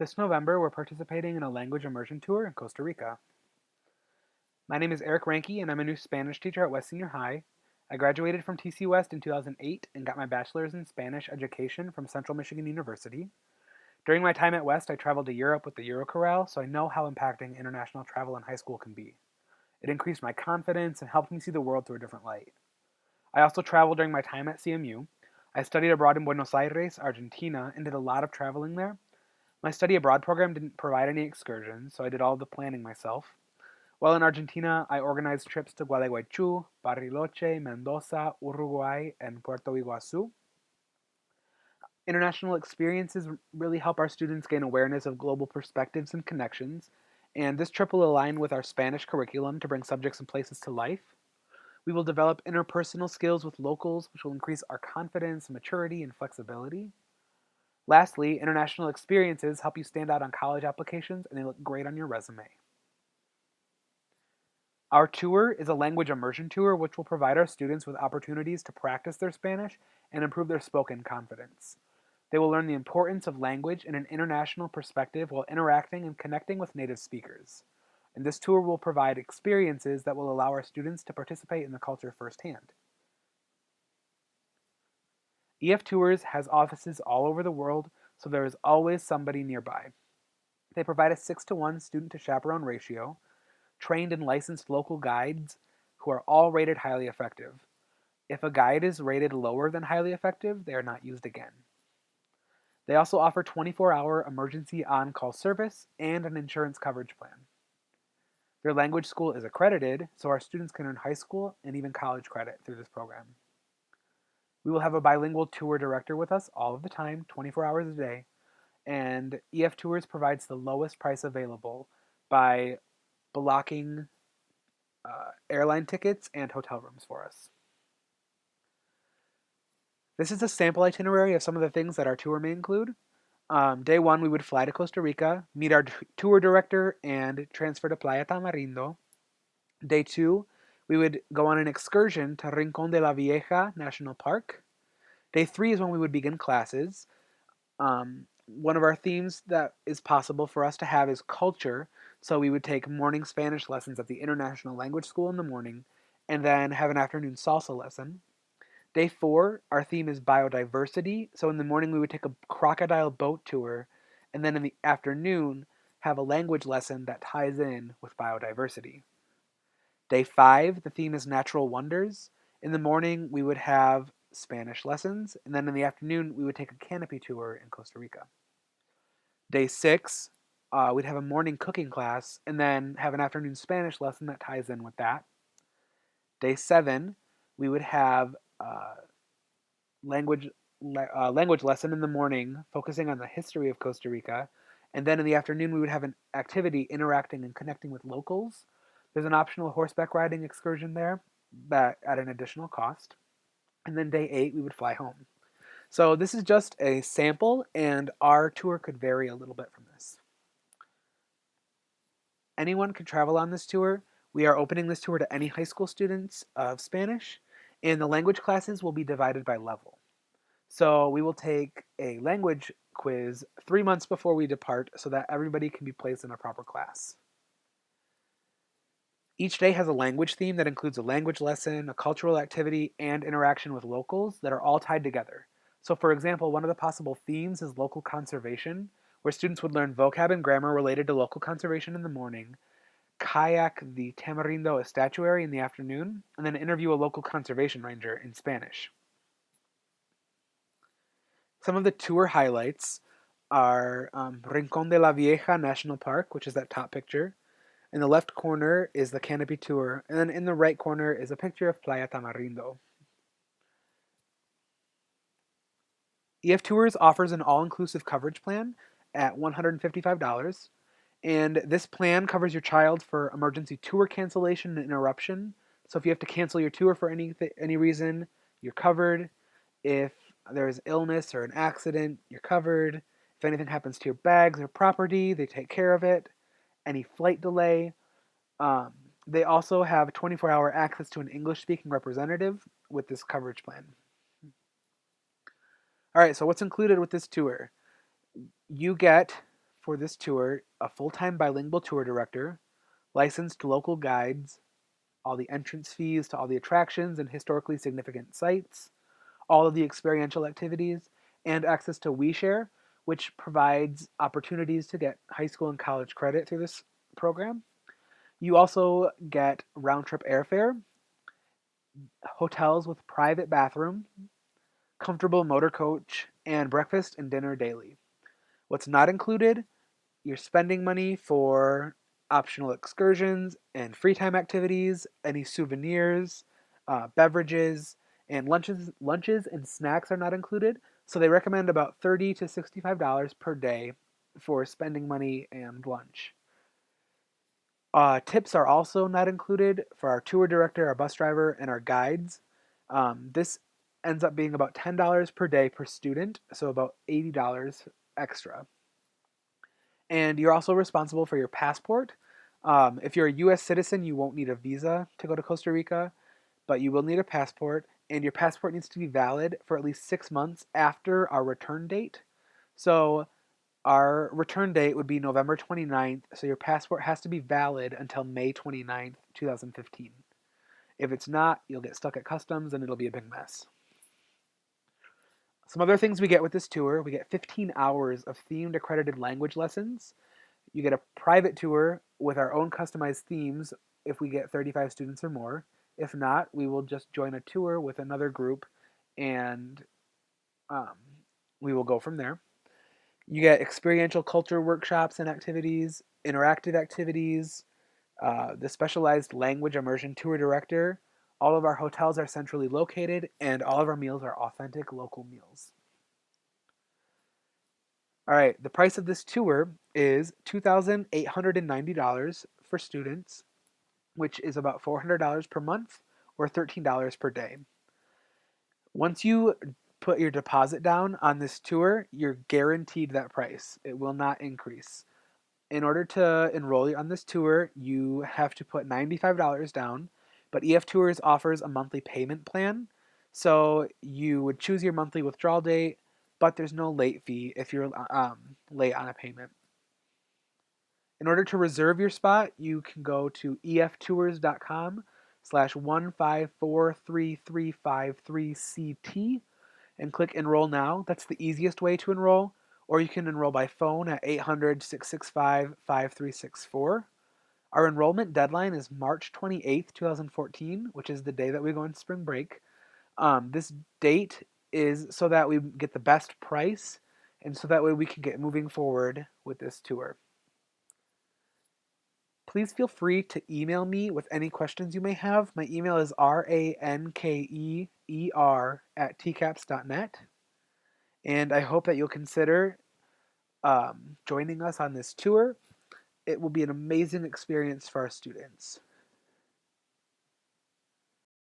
This November, we're participating in a language immersion tour in Costa Rica. My name is Eric Ranke, and I'm a new Spanish teacher at West Senior High. I graduated from TC West in 2008 and got my bachelor's in Spanish education from Central Michigan University. During my time at West, I traveled to Europe with the Eurochorale, so I know how impacting international travel in high school can be. It increased my confidence and helped me see the world through a different light. I also traveled during my time at CMU. I studied abroad in Buenos Aires, Argentina, and did a lot of traveling there. My study abroad program didn't provide any excursions, so I did all the planning myself. While in Argentina, I organized trips to Gualeguaychú, Bariloche, Mendoza, Uruguay, and Puerto Iguazu. International experiences really help our students gain awareness of global perspectives and connections, and this trip will align with our Spanish curriculum to bring subjects and places to life. We will develop interpersonal skills with locals, which will increase our confidence, maturity, and flexibility. Lastly, international experiences help you stand out on college applications and they look great on your resume. Our tour is a language immersion tour which will provide our students with opportunities to practice their Spanish and improve their spoken confidence. They will learn the importance of language in an international perspective while interacting and connecting with native speakers. And this tour will provide experiences that will allow our students to participate in the culture firsthand. EF Tours has offices all over the world, so there is always somebody nearby. They provide a 6-to-1 student to chaperone ratio, trained and licensed local guides who are all rated highly effective. If a guide is rated lower than highly effective, they are not used again. They also offer 24-hour emergency on-call service and an insurance coverage plan. Their language school is accredited, so our students can earn high school and even college credit through this program. We will have a bilingual tour director with us all of the time, 24 hours a day, and EF Tours provides the lowest price available by blocking airline tickets and hotel rooms for us. This is a sample itinerary of some of the things that our tour may include. Day 1, we would fly to Costa Rica, meet our tour director, and transfer to Playa Tamarindo. Day 2, we would go on an excursion to Rincón de la Vieja National Park. Day 3 is when we would begin classes. One of our themes that is possible for us to have is culture. So we would take morning Spanish lessons at the International Language School in the morning, and then have an afternoon salsa lesson. Day 4, our theme is biodiversity. So in the morning we would take a crocodile boat tour, and then in the afternoon have a language lesson that ties in with biodiversity. Day 5, the theme is natural wonders. In the morning we would have Spanish lessons, and then in the afternoon we would take a canopy tour in Costa Rica. Day 6, we'd have a morning cooking class, and then have an afternoon Spanish lesson that ties in with that. Day 7, we would have language lesson in the morning, focusing on the history of Costa Rica, and then in the afternoon we would have an activity interacting and connecting with locals. There's an optional horseback riding excursion there, that at an additional cost. And then day 8, we would fly home. So this is just a sample, and our tour could vary a little bit from this. Anyone can travel on this tour. We are opening this tour to any high school students of Spanish, and the language classes will be divided by level. So we will take a language quiz 3 months before we depart so that everybody can be placed in a proper class. Each day has a language theme that includes a language lesson, a cultural activity, and interaction with locals that are all tied together. So for example, one of the possible themes is local conservation, where students would learn vocab and grammar related to local conservation in the morning, kayak the Tamarindo estuary in the afternoon, and then interview a local conservation ranger in Spanish. Some of the tour highlights are Rincón de la Vieja National Park, which is that top picture. In the left corner is the canopy tour, and then in the right corner is a picture of Playa Tamarindo. EF Tours offers an all-inclusive coverage plan at $155, and this plan covers your child for emergency tour cancellation and interruption. So if you have to cancel your tour for any reason, you're covered. If there is illness or an accident, you're covered. If anything happens to your bags or property, they take care of it. Any flight delay. They also have 24-hour access to an English-speaking representative with this coverage plan. All right, so what's included with this tour? You get for this tour a full-time bilingual tour director, licensed local guides, all the entrance fees to all the attractions and historically significant sites, all of the experiential activities, and access to WeShare, which provides opportunities to get high school and college credit through this program. You also get round trip airfare, hotels with private bathroom, comfortable motor coach, and breakfast and dinner daily. What's not included, you're spending money for optional excursions and free time activities, any souvenirs, beverages, and lunches and snacks are not included. So they recommend about $30 to $65 per day for spending money and lunch. Tips are also not included for our tour director, our bus driver, and our guides. This ends up being about $10 per day per student, so about $80 extra. And you're also responsible for your passport. If you're a US citizen, you won't need a visa to go to Costa Rica, but you will need a passport, and your passport needs to be valid for at least 6 months after our return date. So our return date would be November 29th, so your passport has to be valid until May 29th, 2015. If it's not, you'll get stuck at customs and it'll be a big mess. Some other things we get with this tour, we get 15 hours of themed accredited language lessons. You get a private tour with our own customized themes if we get 35 students or more. If not, we will just join a tour with another group and um, we will go from there. You get experiential culture workshops and activities, interactive activities, the specialized language immersion tour director. All of our hotels are centrally located, and all of our meals are authentic local meals. All right, the price of this tour is $2,890 for students, which is about $400 per month or $13 per day. Once you put your deposit down on this tour, you're guaranteed that price. It will not increase. In order to enroll on this tour, you have to put $95 down, but EF Tours offers a monthly payment plan. So you would choose your monthly withdrawal date, but there's no late fee if you're late on a payment. In order to reserve your spot, you can go to eftours.com/1543353CT and click Enroll Now. That's the easiest way to enroll. Or you can enroll by phone at 800-665-5364. Our enrollment deadline is March 28th, 2014, which is the day that we go on spring break. This date is so that we get the best price and so that way we can get moving forward with this tour. Please feel free to email me with any questions you may have. My email is rankeer@tcaps.net. And I hope that you'll consider joining us on this tour. It will be an amazing experience for our students.